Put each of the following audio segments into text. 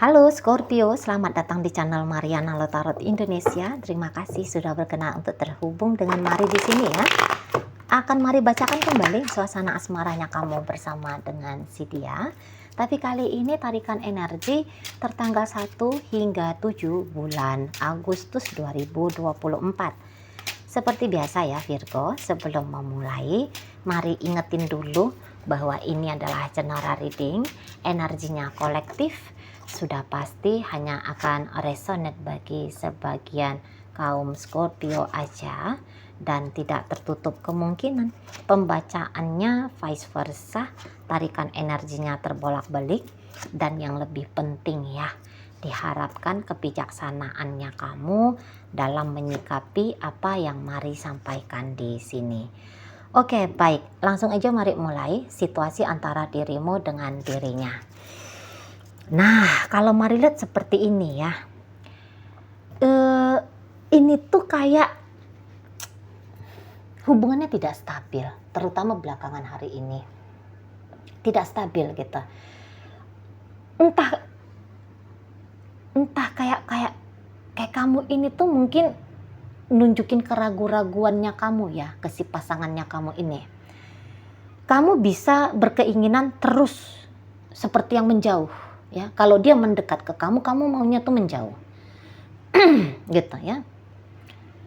Halo Scorpio, selamat datang di channel Mariana Lotarot Indonesia. Terima kasih sudah berkenan untuk terhubung dengan Mari di sini ya. Akan Mari bacakan kembali suasana asmaranya kamu bersama dengan si dia. Tapi kali ini tarikan energi tertanggal 1 hingga 7 bulan Agustus 2024. Seperti biasa ya Virgo, sebelum memulai, mari ingetin dulu bahwa ini adalah general reading, energinya kolektif, sudah pasti hanya akan resonate bagi sebagian kaum Scorpio aja dan tidak tertutup kemungkinan pembacaannya vice versa, tarikan energinya terbolak-balik, dan yang lebih penting ya, diharapkan kebijaksanaannya kamu dalam menyikapi apa yang Mari sampaikan di sini. Oke, baik. Langsung aja mari mulai situasi antara dirimu dengan dirinya. Nah, kalau Mari lihat seperti ini ya. Ini tuh kayak hubungannya tidak stabil, terutama belakangan hari ini. Tidak stabil gitu. Entah kayak kamu ini tuh mungkin nunjukin keraguan-raguannya kamu ya ke si pasangannya kamu ini. Kamu bisa berkeinginan terus seperti yang menjauh ya. Kalau dia mendekat ke kamu maunya tuh menjauh. Gitu ya.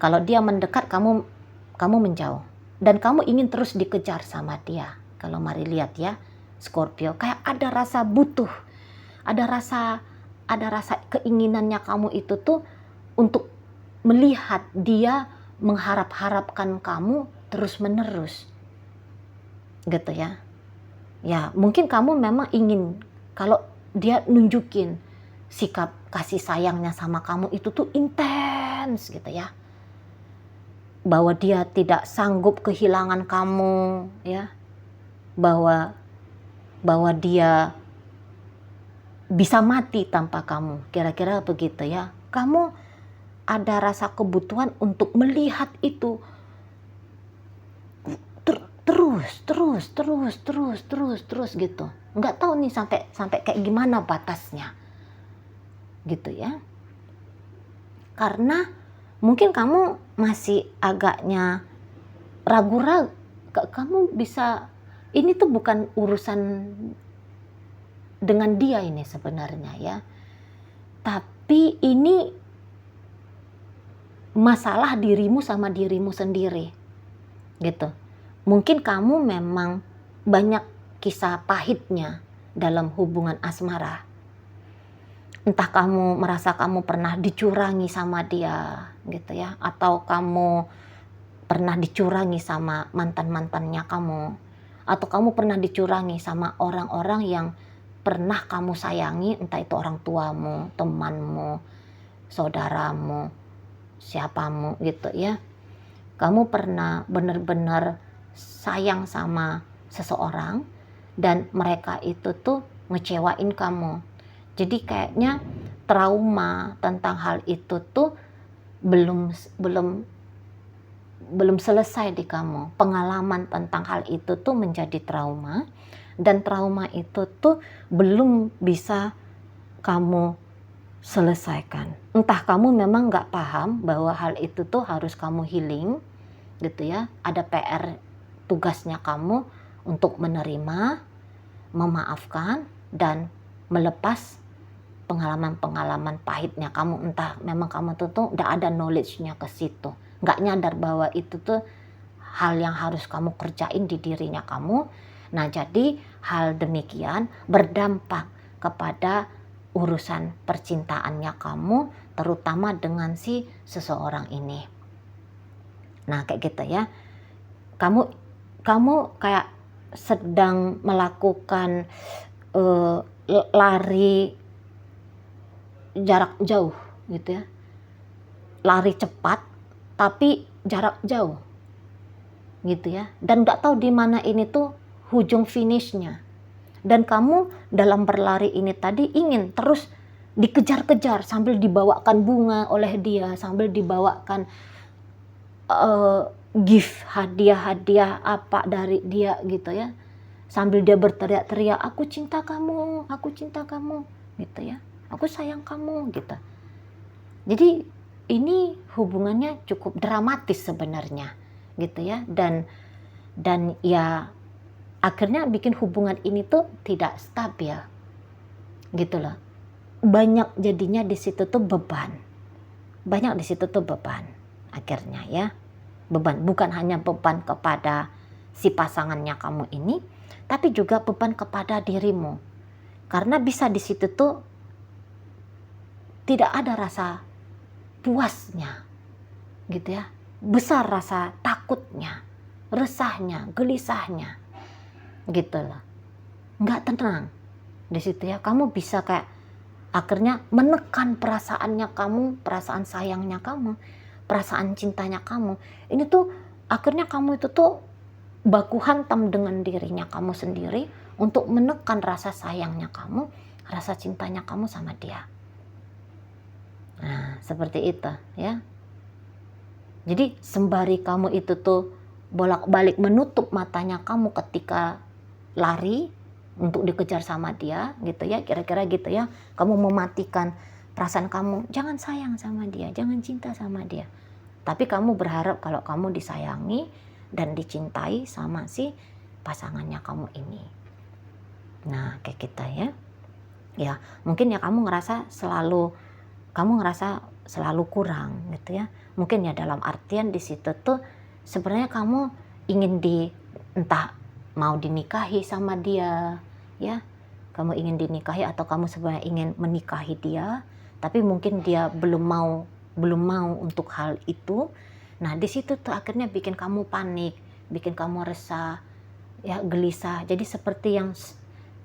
Kalau dia mendekat kamu menjauh dan kamu ingin terus dikejar sama dia. Kalau Mari lihat ya, Scorpio, kayak ada rasa butuh. Ada rasa keinginannya kamu itu tuh untuk melihat dia mengharap-harapkan kamu terus-menerus. Gitu ya. Ya, mungkin kamu memang ingin kalau dia nunjukin sikap kasih sayangnya sama kamu itu tuh intens gitu ya. Bahwa dia tidak sanggup kehilangan kamu ya. Bahwa dia bisa mati tanpa kamu, kira-kira begitu ya. Kamu ada rasa kebutuhan untuk melihat itu terus gitu. Nggak tahu nih sampai kayak gimana batasnya, gitu ya. Karena mungkin kamu masih agaknya ragu-ragu, kamu bisa, ini tuh bukan urusan dengan dia ini sebenarnya ya. Tapi ini masalah dirimu sama dirimu sendiri. Gitu. Mungkin kamu memang banyak kisah pahitnya dalam hubungan asmara. Entah kamu merasa kamu pernah dicurangi sama dia gitu ya, atau kamu pernah dicurangi sama mantan-mantannya kamu, atau kamu pernah dicurangi sama orang-orang yang pernah kamu sayangi, entah itu orang tuamu, temanmu, saudaramu, siapamu gitu ya. Kamu pernah benar-benar sayang sama seseorang dan mereka itu tuh ngecewain kamu. Jadi kayaknya trauma tentang hal itu tuh belum selesai di kamu. Pengalaman tentang hal itu tuh menjadi trauma, dan trauma itu tuh belum bisa kamu selesaikan. Entah kamu memang nggak paham bahwa hal itu tuh harus kamu healing gitu ya. Ada PR, tugasnya kamu untuk menerima, memaafkan, dan melepas pengalaman-pengalaman pahitnya kamu. Entah memang kamu tuh nggak ada knowledge-nya ke situ, nggak nyadar bahwa itu tuh hal yang harus kamu kerjain di dirinya kamu. Nah, jadi hal demikian berdampak kepada urusan percintaannya kamu, terutama dengan si seseorang ini. Nah, kayak gitu ya. Kamu kayak sedang melakukan lari jarak jauh gitu ya. Lari cepat tapi jarak jauh gitu ya. Dan nggak tahu di mana ini tuh ujung finishnya. Dan kamu dalam berlari ini tadi ingin terus dikejar-kejar sambil dibawakan bunga oleh dia, sambil dibawakan gift, hadiah-hadiah apa dari dia gitu ya. Sambil dia berteriak-teriak, aku cinta kamu gitu ya. aku sayang kamu gitu. Jadi ini hubungannya cukup dramatis sebenarnya gitu ya, dan ya akhirnya bikin hubungan ini tuh tidak stabil gitu loh. Banyak jadinya di situ tuh beban. Banyak di situ tuh beban akhirnya ya. Beban bukan hanya beban kepada si pasangannya kamu ini, tapi juga beban kepada dirimu. Karena bisa di situ tuh tidak ada rasa puasnya gitu ya. Besar rasa takutnya, resahnya, gelisahnya gitu loh. Nggak tenang di situ ya. Kamu bisa kayak akhirnya menekan perasaannya kamu, perasaan sayangnya kamu, perasaan cintanya kamu. Ini tuh akhirnya kamu itu tuh baku hantam dengan dirinya kamu sendiri untuk menekan rasa sayangnya kamu, rasa cintanya kamu sama dia. Nah, seperti itu ya. Jadi sembari kamu itu tuh bolak-balik menutup matanya kamu ketika lari untuk dikejar sama dia gitu ya, kira-kira gitu ya. Kamu mematikan perasaan kamu, jangan sayang sama dia, jangan cinta sama dia. Tapi kamu berharap kalau kamu disayangi dan dicintai sama si pasangannya kamu ini. Nah, kayak kita ya. Ya, mungkin ya kamu ngerasa selalu kurang gitu ya. Mungkin ya dalam artian di situ tuh sebenarnya kamu ingin entah mau dinikahi sama dia ya. Kamu ingin dinikahi atau kamu sebenarnya ingin menikahi dia, tapi mungkin dia belum mau untuk hal itu. Nah, di situ tuh akhirnya bikin kamu panik, bikin kamu resah, ya gelisah. Jadi seperti yang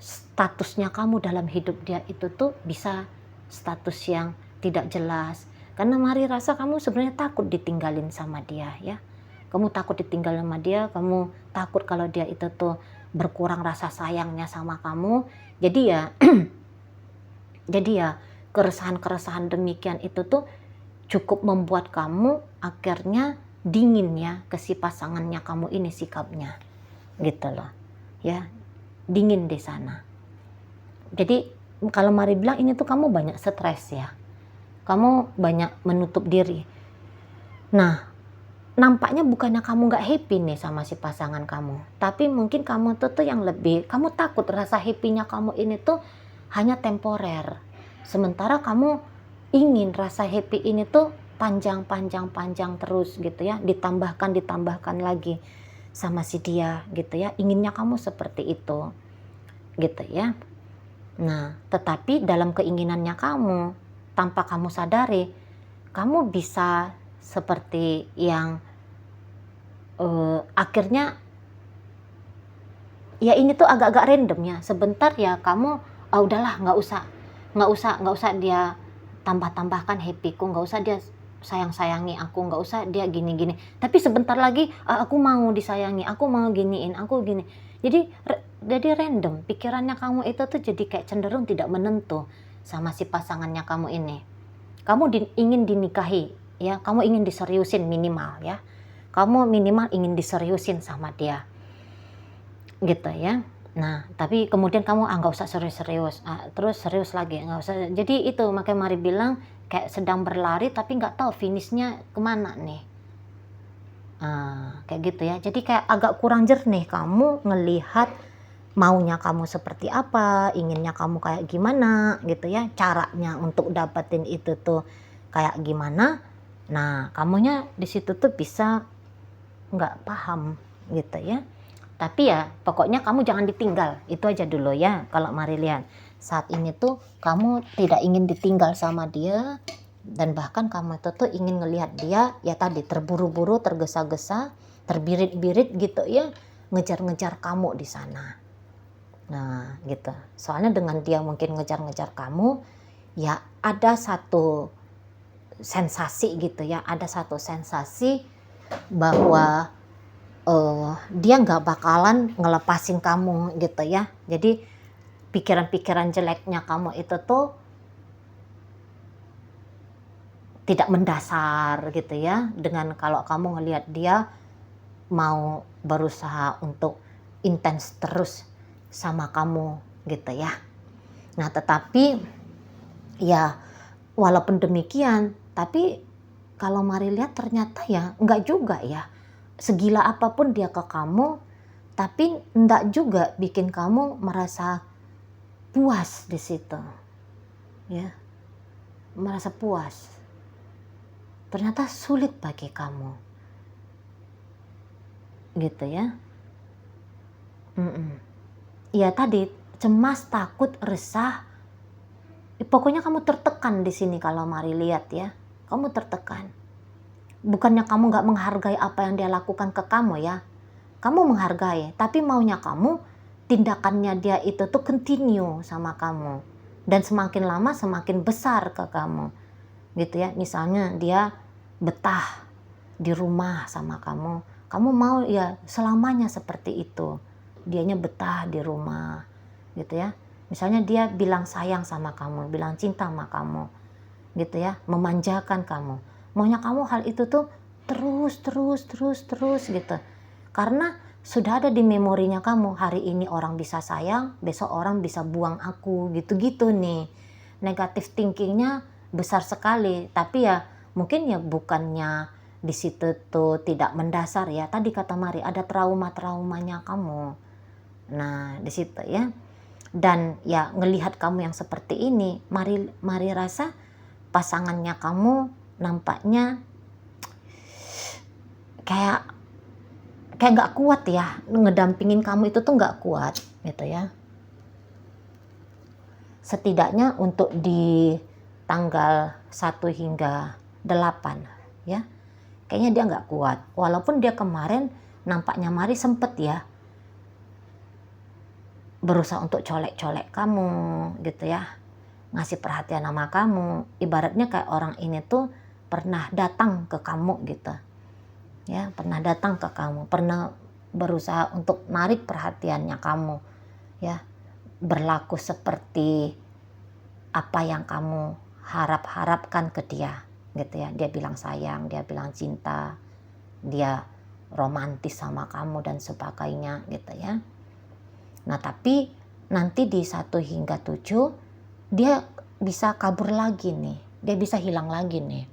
statusnya kamu dalam hidup dia itu tuh bisa status yang tidak jelas. Karena Mari rasa kamu sebenarnya takut ditinggalin sama dia ya. Kamu takut ditinggal sama dia, kamu takut kalau dia itu tuh berkurang rasa sayangnya sama kamu. Jadi ya keresahan-keresahan demikian itu tuh cukup membuat kamu akhirnya dingin ya ke si pasangannya kamu ini sikapnya. Gitu loh. Ya, dingin di sana. Jadi kalau Mari bilang ini tuh kamu banyak stres ya. Kamu banyak menutup diri. Nah, nampaknya bukannya kamu gak happy nih sama si pasangan kamu. Tapi mungkin kamu tuh yang lebih, kamu takut rasa happy-nya kamu ini tuh hanya temporer. Sementara kamu ingin rasa happy ini tuh panjang terus gitu ya. Ditambahkan lagi sama si dia gitu ya. Inginnya kamu seperti itu gitu ya. Nah, tetapi dalam keinginannya kamu, tanpa kamu sadari, kamu bisa seperti yang akhirnya ya ini tuh agak-agak random ya. Sebentar ya kamu udahlah nggak usah dia tambahkan happyku, nggak usah dia sayangi aku, nggak usah dia gini. Tapi sebentar lagi aku mau disayangi, aku mau giniin, aku gini. Jadi random, pikirannya kamu itu tuh jadi kayak cenderung tidak menentu sama si pasangannya kamu ini. Kamu ingin dinikahi, ya, kamu ingin diseriusin minimal ya. Kamu minimal ingin diseriusin sama dia. Gitu ya. Nah, tapi kemudian kamu nggak usah serius-serius, terus serius lagi, nggak usah. Jadi itu makanya Mari bilang kayak sedang berlari tapi nggak tahu finishnya kemana nih. Kayak gitu ya. Jadi kayak agak kurang jernih kamu ngelihat maunya kamu seperti apa, inginnya kamu kayak gimana gitu ya, caranya untuk dapetin itu tuh kayak gimana. Nah, kamunya di situ tuh bisa nggak paham gitu ya. Tapi ya pokoknya kamu jangan ditinggal, itu aja dulu ya. Kalau Mari lihat saat ini tuh kamu tidak ingin ditinggal sama dia, dan bahkan kamu itu tuh ingin ngelihat dia ya tadi terburu-buru, tergesa-gesa, terbirit-birit gitu ya, ngejar-ngejar kamu di sana. Nah gitu, soalnya dengan dia mungkin ngejar-ngejar kamu, ya ada satu sensasi gitu ya, ada satu sensasi bahwa dia nggak bakalan ngelepasin kamu gitu ya. Jadi pikiran-pikiran jeleknya kamu itu tuh tidak mendasar gitu ya, dengan kalau kamu ngelihat dia mau berusaha untuk intens terus sama kamu gitu ya. Nah, tetapi Ya, walaupun demikian, tapi kalau Mari lihat ternyata ya enggak juga ya. Segila apapun dia ke kamu, tapi enggak juga bikin kamu merasa puas di situ. Ya, merasa puas. Ternyata sulit bagi kamu. Gitu ya. Ya tadi, cemas, takut, resah. Pokoknya kamu tertekan di sini kalau Mari lihat ya. Kamu tertekan. Bukannya kamu nggak menghargai apa yang dia lakukan ke kamu ya. Kamu menghargai, tapi maunya kamu tindakannya dia itu tuh continue sama kamu. Dan semakin lama semakin besar ke kamu. Gitu ya. Misalnya dia betah di rumah sama kamu. Kamu mau ya selamanya seperti itu. Dianya betah di rumah. Gitu ya. Misalnya dia bilang sayang sama kamu, bilang cinta sama kamu, gitu ya, memanjakan kamu. Maunya kamu hal itu tuh terus gitu. Karena sudah ada di memorinya kamu, hari ini orang bisa sayang, besok orang bisa buang aku, gitu-gitu nih. Negatif thinkingnya besar sekali, tapi ya mungkin ya bukannya di situ tuh tidak mendasar ya. Tadi kata Mari ada traumanya kamu. Nah, di situ ya. Dan ya ngelihat kamu yang seperti ini, Mari rasa pasangannya kamu nampaknya kayak nggak kuat ya, ngedampingin kamu itu tuh nggak kuat gitu ya. Setidaknya untuk di tanggal 1 hingga 8 ya, kayaknya dia nggak kuat. Walaupun dia kemarin nampaknya Mari sempet ya berusaha untuk colek-colek kamu gitu ya, ngasih perhatian sama kamu, ibaratnya kayak orang ini tuh pernah datang ke kamu gitu ya, pernah datang ke kamu, pernah berusaha untuk narik perhatiannya kamu ya, berlaku seperti apa yang kamu harapkan ke dia gitu ya. Dia bilang sayang, dia bilang cinta, dia romantis sama kamu dan sebagainya gitu ya. Nah tapi nanti di 1 hingga 7 dia bisa kabur lagi nih, dia bisa hilang lagi nih,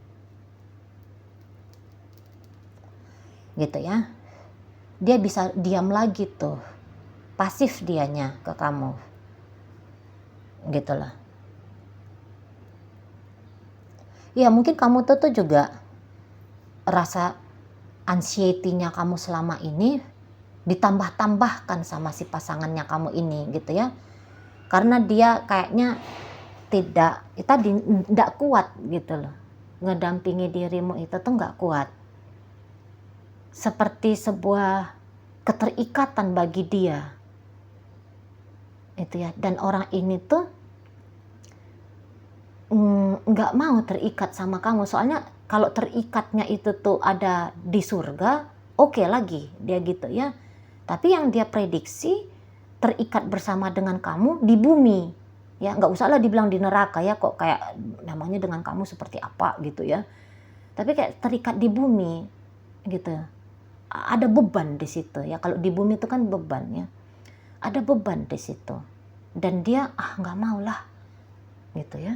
gitu ya. Dia bisa diam lagi tuh, pasif dianya ke kamu, gitu loh. Ya mungkin kamu tuh juga rasa anxiety-nya kamu selama ini ditambah-tambahkan sama si pasangannya kamu ini gitu ya. Karena dia kayaknya tidak kuat gitu loh. Ngedampingi dirimu itu tuh nggak kuat. Seperti sebuah keterikatan bagi dia. Itu ya. Dan orang ini tuh nggak mau terikat sama kamu. Soalnya kalau terikatnya itu tuh ada di surga, oke lagi dia gitu ya. Tapi yang dia prediksi terikat bersama dengan kamu di bumi. Ya, nggak usahlah dibilang di neraka ya, kok kayak namanya dengan kamu seperti apa gitu ya. Tapi kayak terikat di bumi gitu. Ada beban di situ ya. Kalau di bumi itu kan beban ya. Ada beban di situ. Dan dia nggak mau lah gitu ya.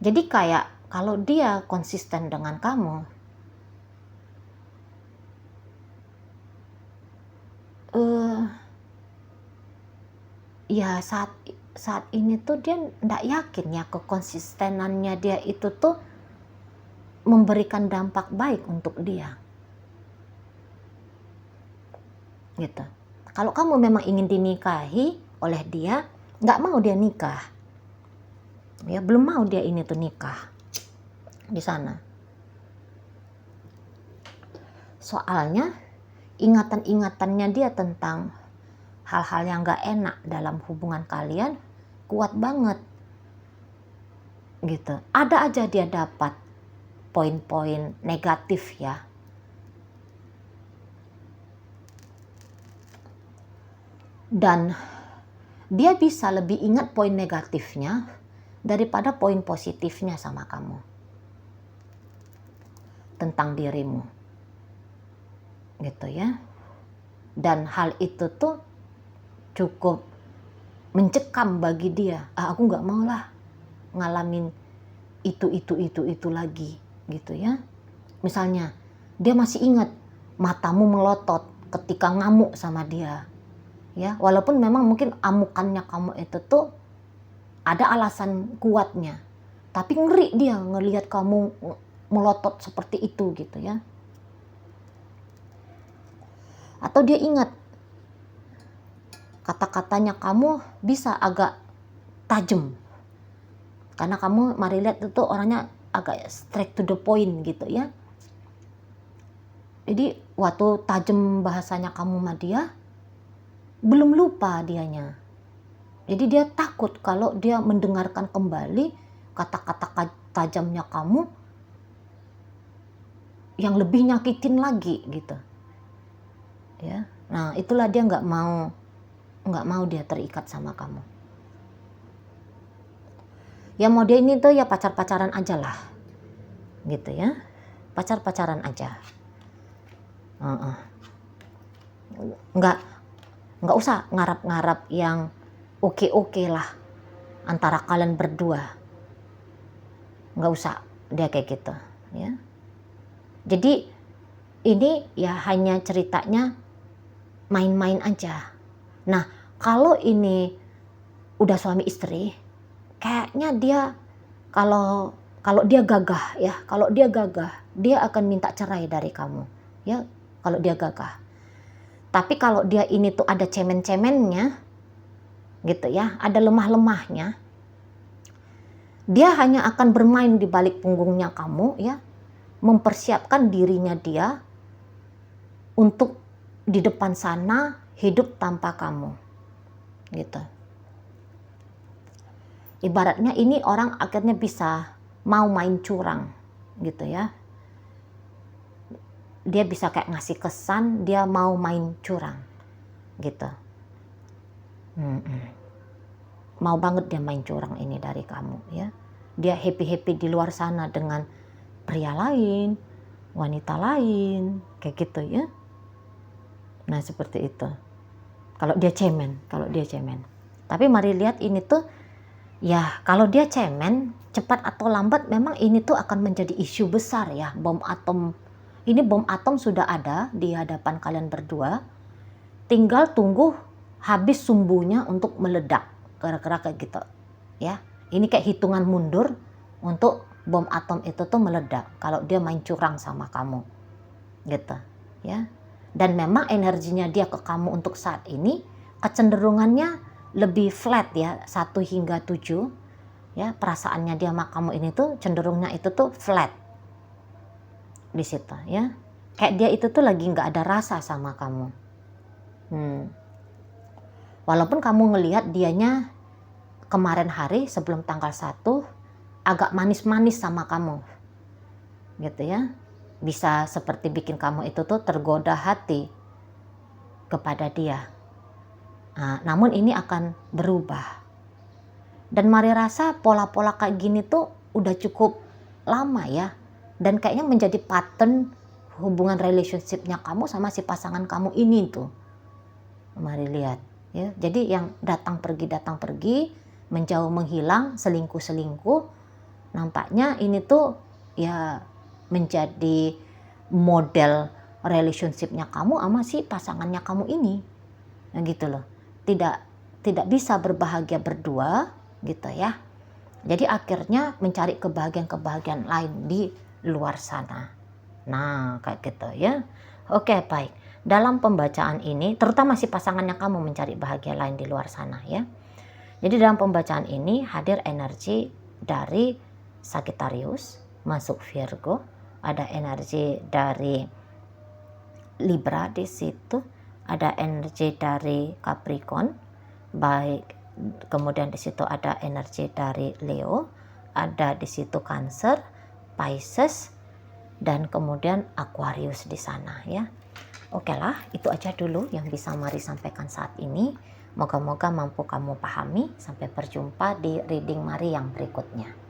Jadi kayak kalau dia konsisten dengan kamu, ya saat ini tuh dia nggak yakin ya kekonsistenannya dia itu tuh memberikan dampak baik untuk dia. Gitu. Kalau kamu memang ingin dinikahi oleh dia, nggak mau dia nikah. Ya belum mau dia ini tuh nikah di sana. Soalnya ingatan-ingatannya dia tentang hal-hal yang gak enak dalam hubungan kalian kuat banget gitu. Ada aja dia dapat poin-poin negatif ya. Dan dia bisa lebih ingat poin negatifnya daripada poin positifnya sama kamu. Tentang dirimu. Gitu ya. Dan hal itu tuh cukup mencekam bagi dia. Aku nggak mau lah ngalamin itu lagi gitu ya. Misalnya dia masih ingat matamu melotot ketika ngamuk sama dia ya, walaupun memang mungkin amukannya kamu itu tuh ada alasan kuatnya, tapi ngeri dia ngelihat kamu melotot seperti itu gitu ya. Atau dia ingat kata-katanya kamu bisa agak tajam, karena kamu mari lihat itu orangnya agak straight to the point gitu ya. Jadi waktu tajam bahasanya kamu sama dia, belum lupa dianya. Jadi dia takut kalau dia mendengarkan kembali kata-kata tajamnya kamu yang lebih nyakitin lagi gitu ya. Nah itulah dia nggak mau dia terikat sama kamu. Ya mau dia ini tuh ya pacar-pacaran aja lah gitu ya, pacar-pacaran aja. Nggak usah ngarap-ngarap yang oke lah antara kalian berdua, nggak usah dia kayak gitu ya. Jadi ini ya hanya ceritanya main-main aja. Nah kalau ini udah suami istri, kayaknya dia kalau dia gagah ya, dia akan minta cerai dari kamu ya, kalau dia gagah. Tapi kalau dia ini tuh ada cemen-cemennya gitu ya, ada lemah-lemahnya, dia hanya akan bermain di balik punggungnya kamu ya, mempersiapkan dirinya dia untuk di depan sana hidup tanpa kamu gitu. Ibaratnya ini orang akhirnya bisa mau main curang gitu ya. Dia bisa kayak ngasih kesan dia mau main curang gitu. Mau banget dia main curang ini dari kamu ya. Dia happy-happy di luar sana dengan pria lain, wanita lain, kayak gitu ya. Nah seperti itu. Kalau dia cemen. Tapi mari lihat ini tuh ya, kalau dia cemen, cepat atau lambat memang ini tuh akan menjadi isu besar ya. Bom atom. Ini bom atom sudah ada di hadapan kalian berdua. Tinggal tunggu habis sumbunya untuk meledak. Kira-kira kayak gitu ya. Ini kayak hitungan mundur untuk bom atom itu tuh meledak kalau dia main curang sama kamu gitu ya. Dan memang energinya dia ke kamu untuk saat ini kecenderungannya lebih flat ya, 1 hingga 7 ya. Perasaannya dia sama kamu ini tuh cenderungnya itu tuh flat di situ ya. Kayak dia itu tuh lagi nggak ada rasa sama kamu. Walaupun kamu ngelihat dianya kemarin hari sebelum tanggal 1 agak manis-manis sama kamu gitu ya. Bisa seperti bikin kamu itu tuh tergoda hati kepada dia. Nah, namun ini akan berubah. Dan mari rasa pola-pola kayak gini tuh udah cukup lama ya. Dan kayaknya menjadi pattern hubungan relationship-nya kamu sama si pasangan kamu ini tuh. Mari lihat ya. Jadi yang datang pergi, menjauh menghilang, selingkuh, nampaknya ini tuh ya menjadi model relationship-nya kamu sama si pasangannya kamu ini. Nah, gitu loh. Tidak bisa berbahagia berdua gitu ya. Jadi akhirnya mencari kebahagiaan lain di luar sana. Nah, kayak gitu ya. Oke, baik. Dalam pembacaan ini, terutama si pasangannya kamu mencari bahagia lain di luar sana ya. Jadi dalam pembacaan ini hadir energi dari Sagittarius masuk Virgo, ada energi dari Libra di situ, ada energi dari Capricorn, baik, kemudian di situ ada energi dari Leo, ada di situ Cancer, Pisces, dan kemudian Aquarius di sana ya. Oke lah, itu aja dulu yang bisa Mari sampaikan saat ini. Moga-moga mampu kamu pahami. Sampai berjumpa di reading Mari yang berikutnya.